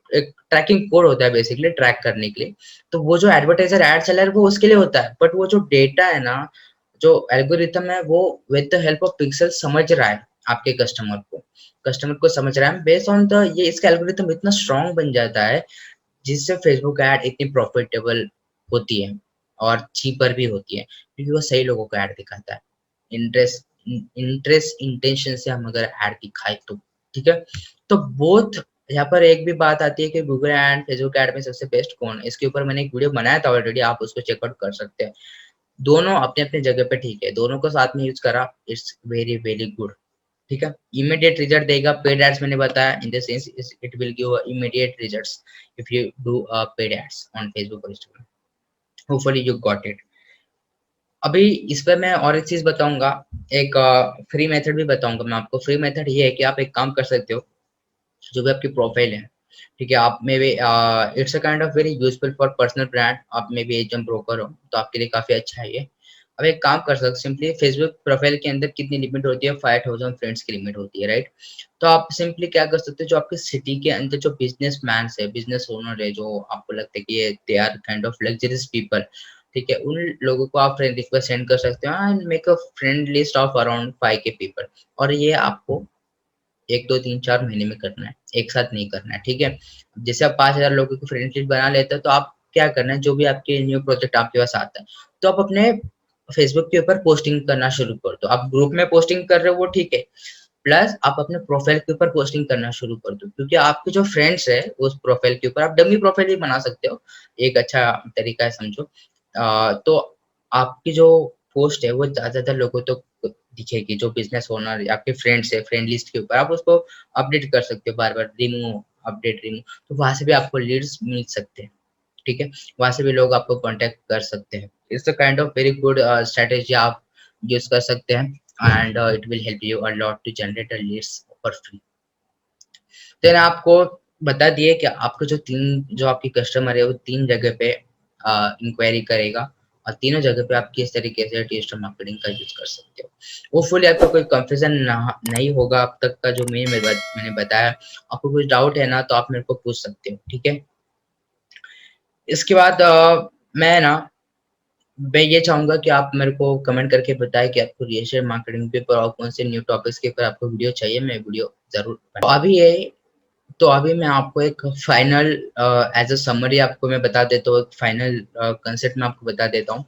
ट्रैकिंग कोड होता है बेसिकली ट्रैक करने के लिए। तो वो जो एडवर्टाइजर एड चला है वो उसके लिए होता है, बट वो जो डेटा है ना, जो एल्गोरिथम है, वो with the help of pixel समझ रहा है आपके कस्टमर को समझ रहा है, बेस्ड ऑन द ये इसका एल्गोरिथम इतना स्ट्रांग बन जाता है, जिससे फेसबुक ऐड इतनी प्रॉफिटेबल होती है और चीपर भी होती है, क्योंकि वो सही लोगों को ऐड दिखाता है। इंटरेस्ट इंटरेस्ट इंटेंशन से हम अगर ऐड दिखाए तो, ठीक है। तो बोथ, यहाँ पर एक भी बात आती है कि गूगल एंड फेसबुक ऐड में सबसे बेस्ट कौन है, इसके ऊपर मैंने एक वीडियो बनाया था ऑलरेडी, आप उसको चेकआउट कर सकते हैं। दोनों अपने अपने जगह पे ठीक है, दोनों को साथ में यूज करा, इट्स वेरी वेरी गुड, ठीक है। इमीडिएट रिजल्ट देगा, पेड एड्स मैंने बताया, in the sense it will give immediate results if you do paid ads on Facebook और Instagram. Hopefully you got it. अभी इस पर मैं और एक चीज बताऊंगा, एक फ्री मेथड भी बताऊंगा मैं आपको। फ्री मेथड ये है कि आप एक काम कर सकते हो, जो भी आपकी प्रोफाइल है, ठीक है, आप may be it's a kind of very useful for personal brand, आप मे बी एजम ब्रोकर हो तो आपके लिए काफी अच्छा है ये। अब एक काम कर सकते, सिंपली फेसबुक प्रोफाइल के अंदर कितनी लिमिट होती है, 5000 फ्रेंड्स की लिमिट होती है, राइट। तो आप सिंपली क्या कर सकते हो, जो आपके सिटी के अंदर जो बिजनेस मैन है, बिजनेस ओनर है, जो आपको लगता है कि ये they are kind of luxurious people, ठीक है, उन लोगों को आप फ्रेंड रिक्वेस्ट सेंड कर सकते हो and make a friend list of around 5K people. और ये आपको 1, 2, 3, 4 महीने में करना है, एक साथ नहीं करना है, ठीक है। जैसे आप 5000 लोगों की फ्रेंड लिस्ट बना लेते हैं, तो आप क्या करना है, जो भी आपके न्यू प्रोजेक्ट आपके पास आता है, तो आप अपने फेसबुक के ऊपर पोस्टिंग करना शुरू कर दो। आप ग्रुप में पोस्टिंग कर रहे हो वो ठीक है, प्लस आप अपने प्रोफाइल के ऊपर पोस्टिंग करना शुरू कर दो, क्योंकि आपके जो फ्रेंड्स है उस प्रोफाइल के ऊपर आप डमी प्रोफाइल भी बना सकते हो, एक अच्छा तरीका है समझो। तो आपकी जो पोस्ट है वो ज्यादा लोगों तक दिखेगी, जो बिजनेस ओनर आपके फ्रेंड्स है, फ्रेंड लिस्ट के ऊपर आप उसको अपडेट कर सकते हो बार बार, रिमूव अपडेट रिमूव, तो वहां से भी आपको लीड्स मिल सकते हैं, ठीक है, वहां से भी लोग आपको कांटेक्ट कर सकते हैं। It's a kind of very good strategy आप यूज कर सकते हैं and it will help you a lot to generate a leads for free. Then आपको बता दिए कि आपके जो आपकी कस्टमर है वो 3 जगह पे इंक्वायरी करेगा और तीनों जगह पे आप किस तरीके से डिजिटल मार्केटिंग का यूज कर सकते हो। होपफुली आपको कोई कंफ्यूजन नहीं होगा अब तक का जो मैंने बताया। आपको कुछ डाउट है ना तो आप मेरे को पूछ सकते हो, ठीक है। इसके बाद मैं ना मैं ये चाहूंगा कि आप मेरे को कमेंट करके बताएं कि आपको डिजिटल मार्केटिंग के ऊपर और कौन से न्यू टॉपिक्स के ऊपर आपको वीडियो चाहिए, मैं वीडियो जरूर तो अभी मैं आपको एक फाइनल एज अ समरी आपको मैं बता देता हूँ, एक फाइनल कंसेप्ट में आपको बता देता हूँ।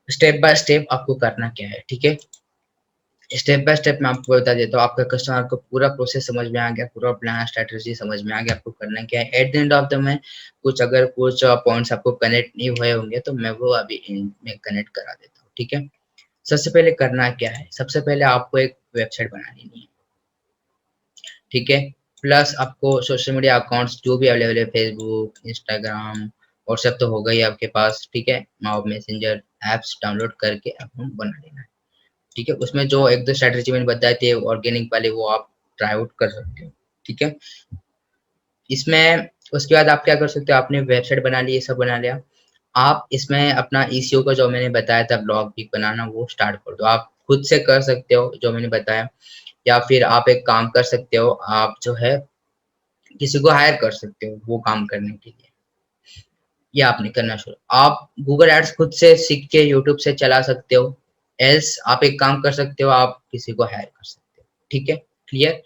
स्टेप बाय स्टेप आपको करना क्या है, ठीक है। स्टेप बाय स्टेप मैं आपको बता देता हूँ। आपका कस्टमर को पूरा प्रोसेस समझ में आ गया, पूरा प्लान स्ट्रेटेजी समझ में आ गया, आपको करना क्या है। At the end of the में अगर कुछ पॉइंट्स आपको कनेक्ट नहीं हुए होंगे तो मैं वो अभी में कनेक्ट करा देता हूँ, ठीक है। सबसे पहले करना क्या है, सबसे पहले आपको एक वेबसाइट बनानी है, ठीक है। प्लस आपको सोशल मीडिया अकाउंट्स जो भी अवेलेबल है, फेसबुक, इंस्टाग्राम, व्हाट्सएप तो होगा ही आपके पास, ठीक है। और मैसेंजर ऐप्स डाउनलोड करके अकाउंट बना लेना है, ठीक है। उसमें जो एक दो स्ट्रेटेजी मैंने बताई थी ऑर्गेनिक वाले वो आप ट्राई आउट कर सकते हो, ठीक है। इसमें उसके बाद आप क्या कर सकते हो, आपने वेबसाइट बना ली, ये सब बना लिया, आप इसमें अपना ईसीओ का जो मैंने बताया था ब्लॉग भी बनाना वो स्टार्ट कर दो। आप खुद से कर सकते हो जो मैंने बताया, या फिर आप एक काम कर सकते हो, आप जो है किसी को हायर कर सकते हो वो काम करने के लिए। ये आपने करना शुरू, आप गूगल एड्स खुद से सीख के यूट्यूब से चला सकते हो। एल्स आप एक काम कर सकते हो, आप किसी को हायर कर सकते हो, ठीक है। क्लियर।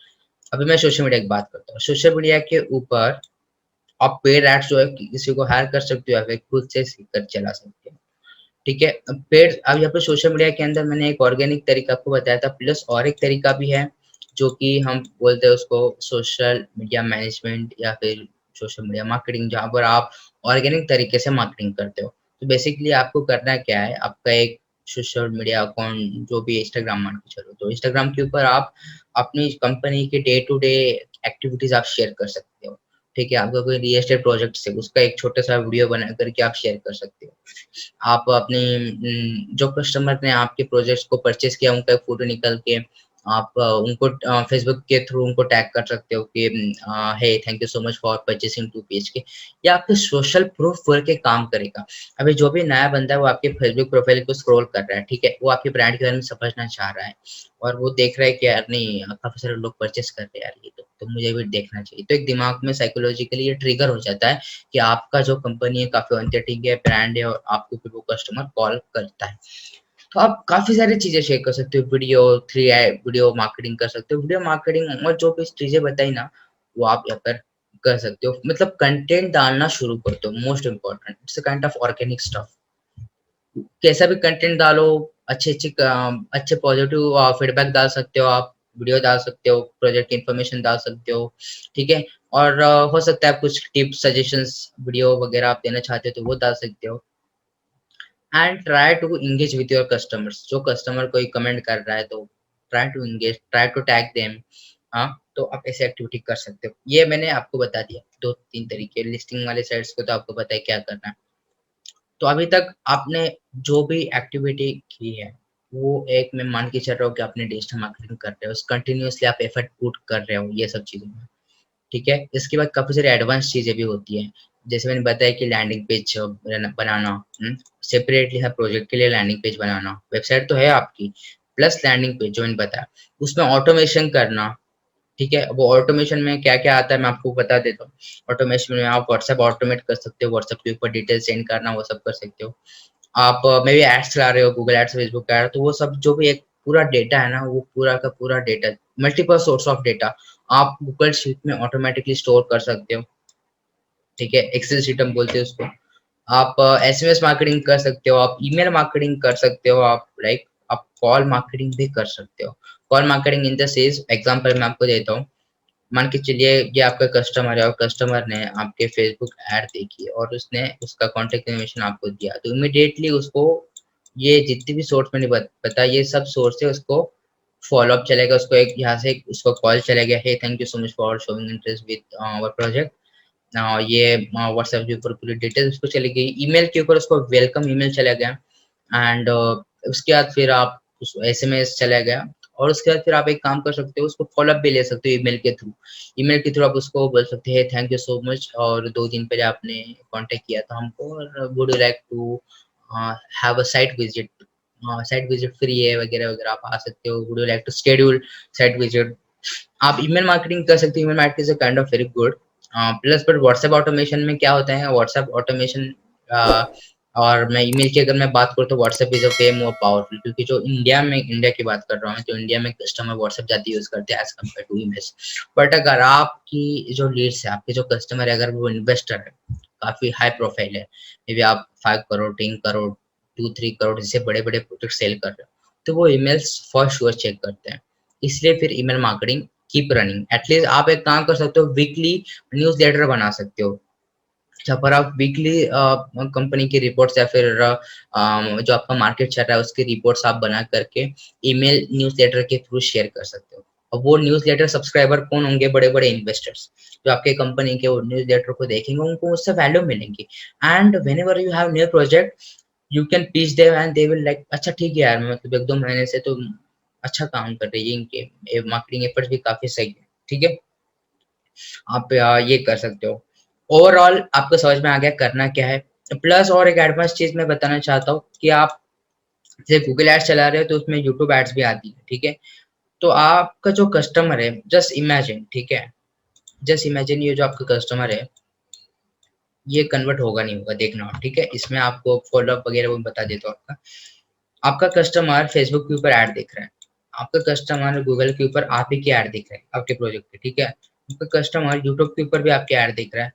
अभी मैं सोशल मीडिया की बात करता हूँ। सोशल मीडिया के ऊपर आप पेड एड्स जो है किसी को हायर कर सकते हो या फिर खुद से सीख कर चला सकते हो, ठीक है। पेड अब यहाँ पे सोशल मीडिया के अंदर मैंने एक ऑर्गेनिक तरीका आपको बताया था, प्लस और एक तरीका भी है जो कि हम बोलते हैं उसको सोशल मीडिया मैनेजमेंट या फिर सोशल मीडिया मार्केटिंग, जहाँ पर आप ऑर्गेनिक तरीके से मार्केटिंग करते हो। तो बेसिकली आपको करना क्या है, आपका एक सोशल मीडिया अकाउंट जो भी इंस्टाग्राम मान के चलो, तो इंस्टाग्राम के ऊपर आप अपनी कंपनी के डे टू डे एक्टिविटीज आप शेयर कर सकते हो, ठीक है। आपका कोई रियल एस्टेट प्रोजेक्ट है उसका एक छोटा सा वीडियो बना करके आप शेयर कर सकते हो। आप अपने जो कस्टमर ने आपके प्रोजेक्ट्स को परचेज किया उनका एक फोटो निकल के आप उनको फेसबुक के थ्रू उनको टैग कर सकते हो कि hey thank you so much for purchasing 2 PHK। या आपके सोशल प्रूफ करके काम करेगा। अभी जो भी नया बंदा है वो आपके फेसबुक प्रोफाइल को स्क्रॉल कर रहा है, ठीक है, वो आपके ब्रांड के बारे में समझना चाह रहा है और वो देख रहा है कि यार नहीं काफी सारे लोग परचेस कर रहे हैं यार, ये तो मुझे भी देखना चाहिए। तो एक दिमाग में साइकोलॉजिकली ये ट्रिगर हो जाता है कि आपका जो कंपनी है काफी ऑथेंटिक है, ब्रांड है और आपको फिर वो कस्टमर कॉल करता है। तो आप काफी सारी चीजें शेयर कर सकते हो, वीडियो 3 वीडियो मार्केटिंग कर सकते हो, वीडियो मार्केटिंग और जो भी चीजें बताई ना वो आप यहाँ पर कर सकते हो। मतलब कंटेंट डालना शुरू कर दो, most important it's kind of organic stuff. कैसा भी कंटेंट डालो, अच्छे अच्छे अच्छे पॉजिटिव फीडबैक डाल सकते हो आप, वीडियो डाल सकते हो, प्रोजेक्ट इन्फॉर्मेशन डाल सकते हो, ठीक है। और हो सकता है आप कुछ टिप्स सजेशंस वीडियो वगैरह आप देना चाहते हो तो वो डाल सकते हो। And try to engage with your customers, जो कस्टमर कोई कमेंट कर रहा है तो try to engage, try to tag them. हाँ, तो आप ऐसे एक्टिविटी कर सकते हो। ये मैंने आपको बता दिया 2-3 तरीके, लिस्टिंग वाले साइट्स को तो आपको पता है क्या करना है। तो अभी तक आपने जो भी एक्टिविटी की है वो एक मैं मान के चल रहा हूँ कि आपने डिजिटल मार्केटिंग कर रहे हो, कंटिन्यूअसली आप एफर्ट पुट कर रहे हो ये सब चीजों में, ठीक है। इसके बाद काफी सारी एडवांस चीजें भी होती है, जैसे मैंने बताया कि लैंडिंग पेज बनाना, सेपरेटली हर प्रोजेक्ट के लिए लैंडिंग पेज बनाना, वेबसाइट तो है आपकी प्लस लैंडिंग पेज जो मैंने बताया, उसमें ऑटोमेशन करना, ठीक है। वो ऑटोमेशन में क्या क्या आता है मैं आपको बता देता हूँ। ऑटोमेशन में आप व्हाट्सएप ऑटोमेट कर सकते हो, व्हाट्सएप के ऊपर डिटेल सेंड करना वो सब कर सकते हो। आप मे बी एड्स चला रहे हो, गूगल एड्स, फेसबुक एड, तो वो सब जो भी एक पूरा डेटा है ना वो पूरा का पूरा data, multiple source of data आप गूगल शीट में ऑटोमेटिकली स्टोर कर सकते हो, ठीक है। एक्सेल शीट हम बोलते हैं उसको। आप एसएमएस मार्केटिंग कर सकते हो, आप ईमेल मार्केटिंग कर सकते हो, आप लाइक आप कॉल मार्केटिंग भी कर सकते हो। Call marketing in the sense example मैं आपको देता हूँ। मान के चलिए ये आपका कस्टमर है और कस्टमर ने आपके फेसबुक ऐड देखी और उसने उसका कॉन्टेक्ट इन्फॉर्मेशन आपको दिया, तो इमिडिएटली उसको ये जितनी भी सोर्स मैंने बताया ये सब सोर्स है उसको फॉलो अप चलेगा, उसको एक यहाँ से उसको कॉल चलेगा, hey thank you so much for showing interest with our project, ये व्हाट्सएप के ऊपर पूरी डिटेल्स उसको चली गई, ईमेल के ऊपर उसको वेलकम ईमेल चला गया, एंड उसके बाद फिर आप उस एसएमएस चला गया, और उसके बाद फिर आप एक काम कर सकते हो, उसको फॉलोअप भी ले सकते हो ईमेल के थ्रू। ईमेल के थ्रू आप उसको बोल सकते हैं थैंक यू सो मच, और 2 दिन पहले आपने कांटेक्ट किया था हमको, और would you like to have a site visit, site visit free है वगैरह वगैरह, आप आ सकते हो, would you like to schedule site visit. आप ईमेल मार्केटिंग कर सकते हो, email marketing is a kind of very good plus. But WhatsApp automation में क्या होता है, व्हाट्सएप ऑटोमेशन और मैं ईमेल की अगर मैं बात करूँ तो WhatsApp is a way more powerful, क्योंकि जो इंडिया की बात कर रहा हूँ, तो इंडिया में कस्टमर व्हाट्सएप ज्यादा यूज करते हैं as compare to emails. But अगर आपकी जो लीड्स है, आपके जो कस्टमर है, अगर वो इन्वेस्टर है, काफी हाई प्रोफाइल है, मे बी आप 5 करोड़ 3 करोड़ 2-3 करोड़ जैसे बड़े बड़े प्रोजेक्ट सेल कर रहे हो, तो वो ईमेल्स फॉर श्योर चेक करते हैं। इसलिए फिर email marketing keep running. At least आप एक काम कर सकते हो, वीकली न्यूज़ लेटर बना सकते हो, जहाँ पर आप वीकली कंपनी की रिपोर्ट्स या फिर जो आपका मार्केट चल रहा है उसकी रिपोर्ट्स आप बना करके ईमेल न्यूज़लेटर के थ्रू शेयर कर सकते हो। और वो न्यूज़लेटर सब्सक्राइबर कौन होंगे, बड़े बड़े इन्वेस्टर्स जो आपके कंपनी के वो न्यूज़लेटर को देखेंगे, उनको उससे वैल्यू मिलेंगी। And whenever you have new project, you can pitch them and they will like अच्छा ठीक है यार, मतलब 1-2 महीने से तो अच्छा काम कर रही है, इनके मार्केटिंग एफर्ट्स भी काफी सही है, ठीक है। आप ये कर सकते हो। ओवरऑल आपको समझ में आ गया करना क्या है। प्लस और एक एडवांस चीज मैं बताना चाहता हूँ कि आप जैसे गूगल एड्स चला रहे हो तो उसमें यूट्यूब एड्स भी आती है, ठीक है। तो आपका जो कस्टमर है, जस्ट इमेजिन, ठीक है, जस्ट इमेजिन ये जो आपका कस्टमर है, ये कन्वर्ट होगा नहीं होगा, देखना आप, ठीक है। इसमें आपको फॉलोअप वगैरह वो बता देता हूँ। आपका आपका कस्टमर फेसबुक के ऊपर ऐड देख रहा है, आपका कस्टमर गूगल के ऊपर आप ही की ऐड देख रहा है आपके प्रोजेक्ट पे, ठीक है। आपका कस्टमर यूट्यूब के ऊपर भी आपकी ऐड देख रहा है।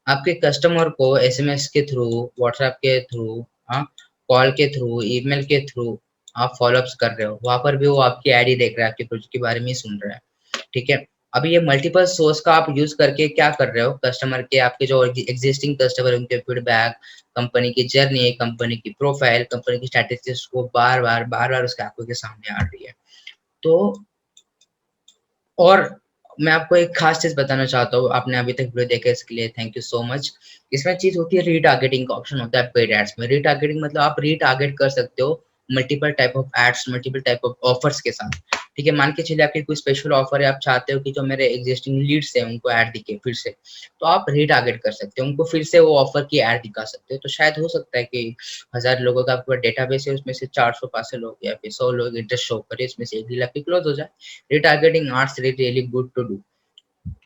आपके कस्टमर को एसएमएस के थ्रू, व्हाट्सएप के थ्रू, हाँ, कॉल के थ्रू, ईमेल के थ्रू आप फॉलोअप्स कर रहे हो, वहां पर भी वो आपकी ऐड ही देख रहा है, आपके प्रोजेक्ट के बारे में ही सुन रहा है, ठीक है। अभी ये मल्टीपल सोर्स का आप यूज करके क्या कर रहे हो, कस्टमर के, आपके जो एग्जिस्टिंग कस्टमर उनके फीडबैक, कंपनी की जर्नी, कंपनी की प्रोफाइल, कंपनी की स्टैटिस्टिक्स को बार बार उसके आंखों के सामने आ रही है। तो और मैं आपको एक खास चीज बताना चाहता हूँ, आपने अभी तक वीडियो देखा इसके लिए थैंक यू सो मच। इसमें चीज होती है रीटारगेटिंग का ऑप्शन होता है पेड एड्स में। रीटारगेटिंग मतलब आप रीटारगेट कर सकते हो multiple type of ads, multiple type of offers के साथ, ठीक है। मान के चलिए आपकी कोई स्पेशल ऑफर है, आप चाहते हो कि जो मेरे एग्जिस्टिंग लीड्स है उनको ऐड दिखे फिर से, तो आप रीटारगेट कर सकते हो, उनको फिर से वो ऑफर की ऐड दिखा सकते हो। तो शायद हो सकता है कि 1000 लोगों का आपका डेटाबेस है, उसमें से 400-500 लोग या फिर 100 लोग इंटरेस्ट शो करे, इसमें से 1 डील आपकी क्लोज हो जाए। Retargeting ads really good to do,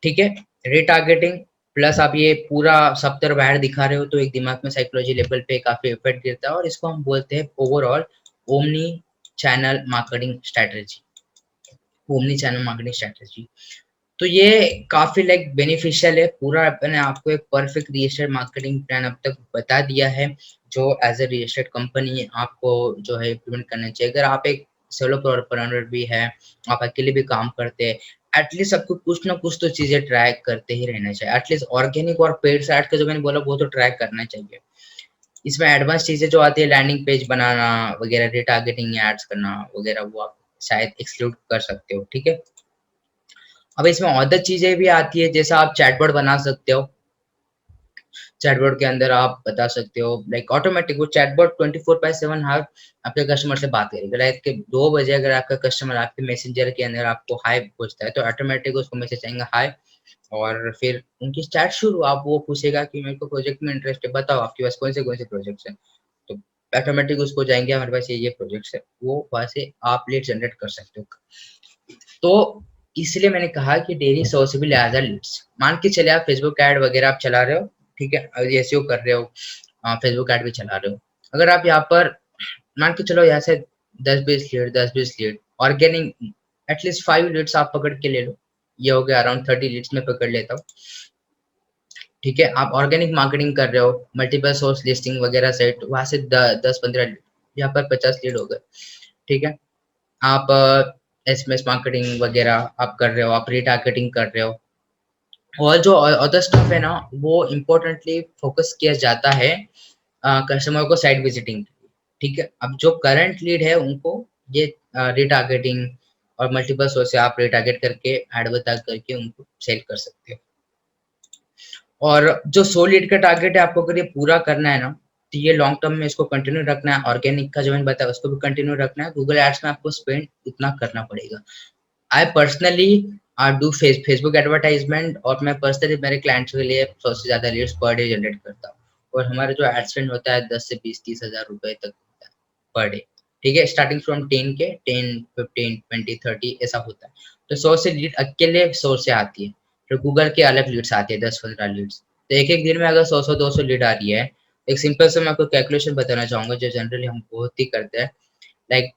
ठीक है। रिटारगेटिंग प्लस आप ये पूरा सब तरफ ऐड दिखा रहे हो, तो एक दिमाग में साइकोलॉजी लेवल पे काफी इफेक्ट गिरता है, और इसको हम बोलते हैं overall omni channel marketing strategy. Omni channel marketing strategy, तो ये काफी लाइक बेनिफिशियल है। पूरा मैंने आपको एक perfect real estate marketing plan अब तक बता दिया है, जो as a real estate company आपको जो है इम्प्लीमेंट करना चाहिए। अगर आप एक सोलो प्रोप्राइटर भी है, आप अकेले भी काम करते हैं, एटलीस्ट आपको कुछ ना कुछ तो चीजें ट्राई करते ही रहना चाहिए। एटलीस्ट ऑर्गेनिक और पेड साइड का जो मैंने बोला वो तो ट्राई करना चाहिए। इसमें एडवांस चीजें जो आती है, लैंडिंग पेज बनाना वगैरह, रिटारगेटिंग एड्स करना वगैरह, वो आप शायद एक्सक्लूड कर सकते हो, ठीक है। अब इसमें अदर चीजें भी आती है, जैसा आप चैटबॉट बना सकते हो। चैटबॉट के अंदर आप बता सकते हो लाइक ऑटोमेटिक वो चैटबॉट 24/7 हर आपके कस्टमर से बात करेगा। रात के 2 बजे अगर आपका कस्टमर आपके मैसेंजर के अंदर आपको हाय पूछता है, तो ऑटोमेटिक उसको मैसेज आएगा हाय, और फिर उनकी चैट शुरू। आप वो पूछेगा कि मेरे को प्रोजेक्ट में इंटरेस्ट है, बताओ आपके पास कौन से प्रोजेक्ट्स हैं, तो ऑटोमेटिक उसको जाएंगे हमारे पास ये प्रोजेक्ट्स है, वो वहां से आप लीड जनरेट कर सकते हो। तो इसलिए मैंने कहा कि डेली सोर्सेबल एज अ लीड्स। मान के चले आप फेसबुक ऐड वगैरह आप चला रहे हो, ठीक है, एसईओ कर रहे हो, फेसबुक ऐड भी चला रहे हो। अगर आप यहाँ पर मान के चलो यहाँ से 10-20 लीड ऑर्गेनिक, एटलीस्ट 5 लीड्स आप पकड़ के ले लो, ये हो गया अराउंड 30 लीड्स में पकड़ लेता हूँ, ठीक है। आप ऑर्गेनिक मार्केटिंग कर रहे हो, मल्टीपल सोर्स लिस्टिंग वगैरह सेट, वहां से 10-15 लीड, यहाँ पर 50 लीड हो गए, ठीक है। आप एसएमएस मार्केटिंग वगैरह आप कर रहे हो, आप रीटारगेटिंग कर रहे हो, और जो अदर स्टफ है ना, वो इम्पोर्टेंटली फोकस किया जाता है कस्टमर को साइट विजिटिंग, ठीक है। अब जो करंट लीड है उनको ये रीटारगेटिंग और मल्टीपल सोर्स से आप रीटारगेट करके ऐड बता करके उनको सेल कर सकते हो। और जो 100 लीड का टारगेट है आपको अगर ये पूरा करना है ना, तो ये लॉन्ग टर्म में इसको कंटिन्यू रखना है। ऑर्गेनिक का जो मैंने बताया उसको भी कंटिन्यू रखना है। गूगल एड्स में आपको स्पेंड उतना करना पड़ेगा। I personally do Facebook advertisement, और मैं पर्सनली मेरे क्लाइंट्स के लिए 100 से ज़्यादा लीड्स पर डे जनरेट करता हूँ। और हमारा जो एड स्पेंड होता है 10 से 20-30 हज़ार रुपए तक होता है पर डे। ठीक है, स्टार्टिंग फ्रॉम 10 के 10, 15, 20, 30 ऐसा होता है। तो 100 से लीड अकेले सोर्स से आती है, फिर गूगल के अलग लीड्स आती है 10-15 लीड्स। तो एक एक दिन में अगर 100-200 लीड आ रही है, एक सिंपल से मैं आपको कैलकुलेशन बताना चाहूंगा जो जनरली हम बहुत ही करते हैं। Like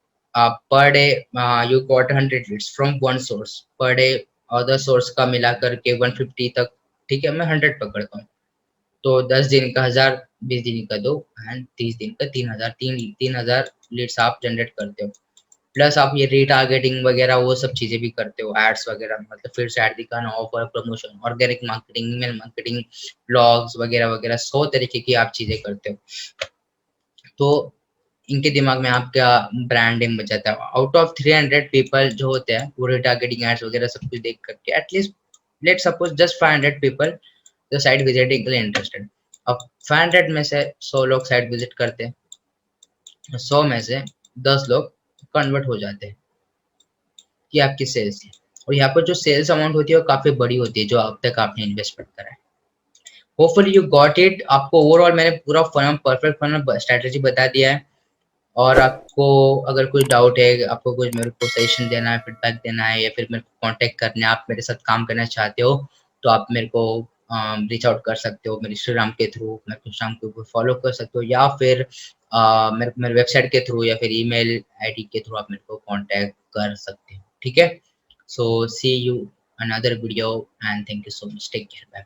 per day you got 100 leads from one source per day, other source का मिला करके 150 तक। ठीक है, मैं 100 पकड़ता हूँ, तो 10 दिन का 1000, 20 दिन का 2 एंड 30 दिन का 3000, 3000 लीड्स आप जनरेट करते हो। प्लस आप ये रीटारगेटिंग वगैरह वो सब चीजें भी करते हो, एड्स वगैरह, मतलब फिर से ऐड दिखाना, offer, promotion, organic marketing, email marketing, blogs वगैरह वगैरह 100 तरीके की आप चीजें करते हो। तो इनके दिमाग में आपका ब्रांडिंग बच जाता है। आउट ऑफ 300 पीपल जो होते हैं वो रिटारगेटिंग एड्स वगैरह सब कुछ देख करके at least let suppose just 500 people जो साइट विजिटिंग के लिए इंटरेस्टेड। अब 500 में से 100 लोग साइट विजिट करते हैं, 100 में से 10 लोग कन्वर्ट हो जाते हैं कि आपकी सेल्स है। और यहाँ पर जो सेल्स अमाउंट होती है वो काफी बड़ी होती है जो अब तक आपने इन्वेस्टमेंट करा है। Hopefully you got it. आपको ओवरऑल मैंने पूरा फनल, परफेक्ट फनल स्ट्रेटेजी बता दिया है। और आपको अगर कोई डाउट है, आपको कुछ मेरे को सजेशन देना है, फीडबैक देना है, या फिर मेरे को कांटेक्ट करना है, आप मेरे साथ काम करना चाहते हो, तो आप मेरे को रीच आउट कर सकते हो मेरे इंस्टाग्राम के थ्रू, मेरे को इंस्टाग्राम के ऊपर फॉलो कर सकते हो, या फिर मेरे वेबसाइट के थ्रू, या फिर ईमेल आईडी के थ्रू आप मेरे को कांटेक्ट कर सकते हो। ठीक है, so see you another video and thank you so much, take care, bye.